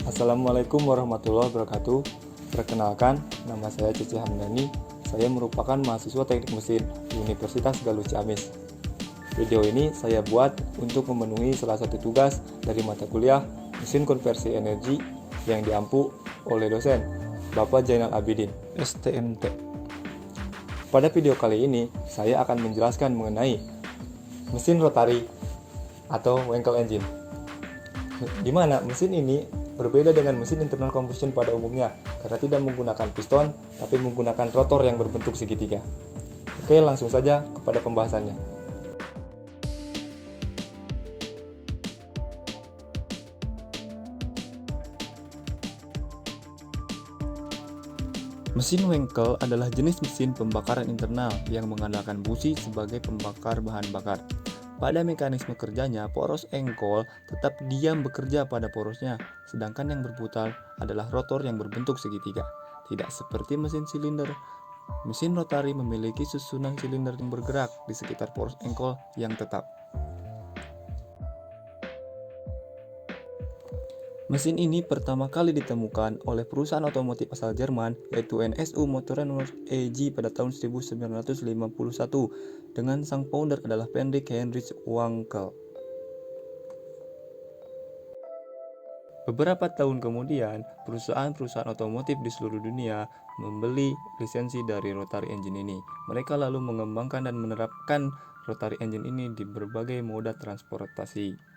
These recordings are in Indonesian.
Assalamualaikum warahmatullahi wabarakatuh. Perkenalkan, nama saya Cici Hamdani. Saya merupakan mahasiswa teknik mesin Universitas Galuh Ciamis. Video ini saya buat untuk memenuhi salah satu tugas dari mata kuliah mesin konversi energi yang diampu oleh dosen Bapak Zainal Abidin, STMT. Pada video kali ini, saya akan menjelaskan mengenai mesin rotari atau Wankel engine, di mana mesin ini berbeda dengan mesin internal combustion pada umumnya karena tidak menggunakan piston tapi menggunakan rotor yang berbentuk segitiga. Oke, langsung saja kepada pembahasannya. Mesin Wankel adalah jenis mesin pembakaran internal yang mengandalkan busi sebagai pembakar bahan bakar. Pada mekanisme kerjanya, poros engkol tetap diam bekerja pada porosnya, sedangkan yang berputar adalah rotor yang berbentuk segitiga. Tidak seperti mesin silinder, mesin rotari memiliki susunan silinder yang bergerak di sekitar poros engkol yang tetap. Mesin ini pertama kali ditemukan oleh perusahaan otomotif asal Jerman yaitu NSU Motoren AG pada tahun 1951 dengan sang founder adalah Friedrich Heinrich Wankel. Beberapa tahun kemudian, perusahaan-perusahaan otomotif di seluruh dunia membeli lisensi dari rotary engine ini. Mereka lalu mengembangkan dan menerapkan rotary engine ini di berbagai moda transportasi.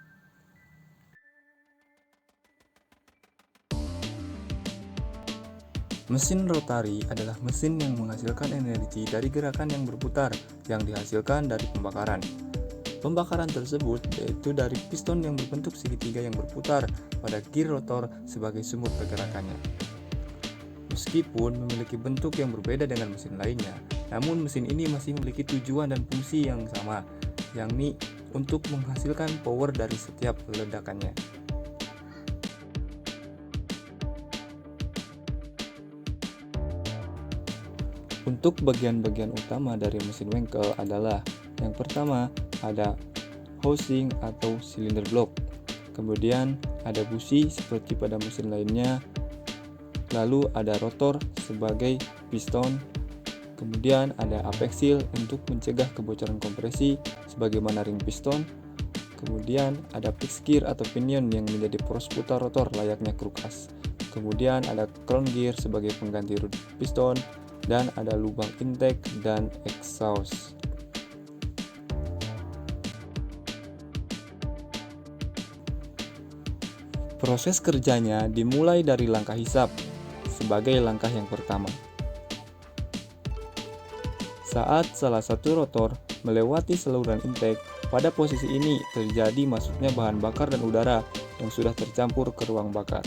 Mesin rotari adalah mesin yang menghasilkan energi dari gerakan yang berputar yang dihasilkan dari pembakaran. Pembakaran tersebut yaitu dari piston yang berbentuk segitiga yang berputar pada gear rotor sebagai sumber pergerakannya. Meskipun memiliki bentuk yang berbeda dengan mesin lainnya, namun mesin ini masih memiliki tujuan dan fungsi yang sama, yakni untuk menghasilkan power dari setiap ledakannya. Untuk bagian-bagian utama dari mesin Wankel adalah yang pertama ada housing atau cylinder block, kemudian ada busi seperti pada mesin lainnya, lalu ada rotor sebagai piston, kemudian ada apexil untuk mencegah kebocoran kompresi sebagaimana ring piston, kemudian ada fixed gear atau pinion yang menjadi poros putar rotor layaknya kruk as, kemudian ada crown gear sebagai pengganti rod piston, dan ada lubang intake dan exhaust. Proses kerjanya dimulai dari langkah hisap sebagai langkah yang pertama. Saat salah satu rotor melewati saluran intake, pada posisi ini terjadi masuknya bahan bakar dan udara yang sudah tercampur ke ruang bakar.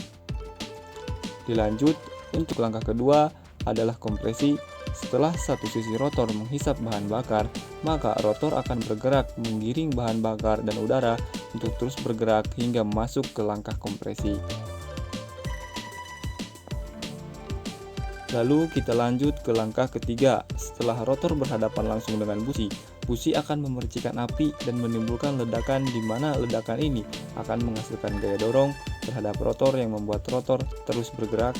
Dilanjut, untuk langkah kedua adalah kompresi. Setelah satu sisi rotor menghisap bahan bakar, maka rotor akan bergerak menggiring bahan bakar dan udara untuk terus bergerak hingga masuk ke langkah kompresi. Lalu kita lanjut ke langkah ketiga. Setelah rotor berhadapan langsung dengan busi, busi akan memercikan api dan menimbulkan ledakan di mana ledakan ini akan menghasilkan gaya dorong terhadap rotor yang membuat rotor terus bergerak.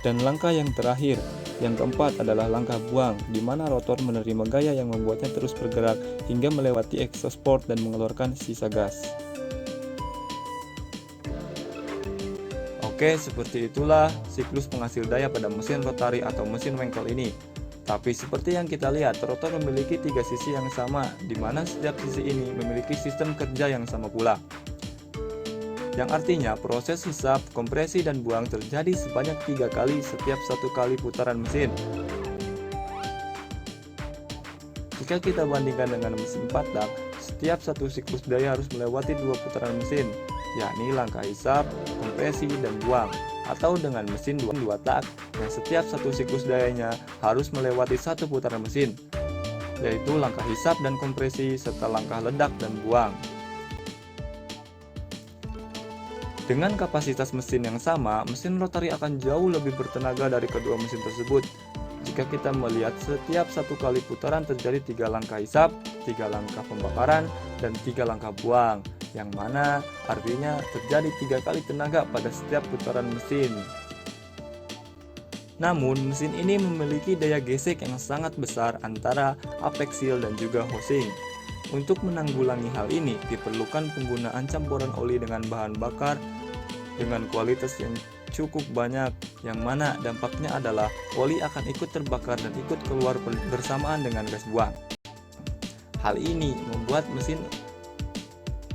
Dan langkah yang terakhir, yang keempat adalah langkah buang, di mana rotor menerima gaya yang membuatnya terus bergerak hingga melewati exhaust port dan mengeluarkan sisa gas. Oke, seperti itulah siklus penghasil daya pada mesin rotari atau mesin Wankel ini. Tapi seperti yang kita lihat, rotor memiliki tiga sisi yang sama, di mana setiap sisi ini memiliki sistem kerja yang sama pula. Yang artinya proses hisap, kompresi, dan buang terjadi sebanyak 3 kali setiap 1 kali putaran mesin. Jika kita bandingkan dengan mesin 4 tak, setiap satu siklus daya harus melewati 2 putaran mesin, yakni langkah hisap, kompresi, dan buang. Atau dengan mesin 2 tak, yang setiap satu siklus dayanya harus melewati 1 putaran mesin, yaitu langkah hisap dan kompresi serta langkah ledak dan buang. Dengan kapasitas mesin yang sama, mesin rotari akan jauh lebih bertenaga dari kedua mesin tersebut. Jika kita melihat setiap 1 kali putaran terjadi 3 langkah hisap, 3 langkah pembakaran, dan 3 langkah buang. yang mana artinya terjadi 3 kali tenaga pada setiap putaran mesin. Namun, mesin ini memiliki daya gesek yang sangat besar antara apeksil dan juga housing. Untuk menanggulangi hal ini, diperlukan penggunaan campuran oli dengan bahan bakar dengan kualitas yang cukup banyak, yang mana dampaknya adalah oli akan ikut terbakar dan ikut keluar bersamaan dengan gas buang. Hal ini membuat mesin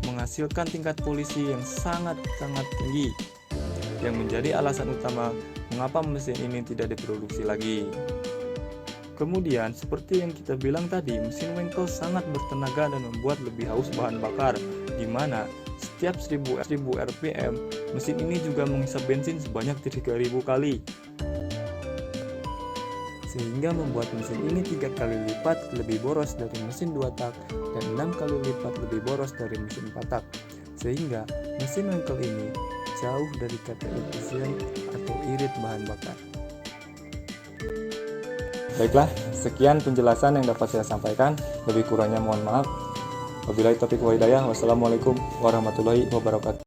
menghasilkan tingkat polusi yang sangat-sangat tinggi, yang menjadi alasan utama mengapa mesin ini tidak diproduksi lagi. Kemudian, seperti yang kita bilang tadi, mesin Wankel sangat bertenaga dan membuat lebih haus bahan bakar, di mana setiap 1000 rpm, mesin ini juga menghisap bensin sebanyak 3000 kali. Sehingga membuat mesin ini 3 kali lipat lebih boros dari mesin 2 tak dan 6 kali lipat lebih boros dari mesin 4 tak. Sehingga mesin Wankel ini jauh dari kata efisien atau irit bahan bakar. Baiklah, sekian penjelasan yang dapat saya sampaikan. Lebih kurangnya mohon maaf. Wabillahi taufiq wa hidayah. Wassalamualaikum warahmatullahi wabarakatuh.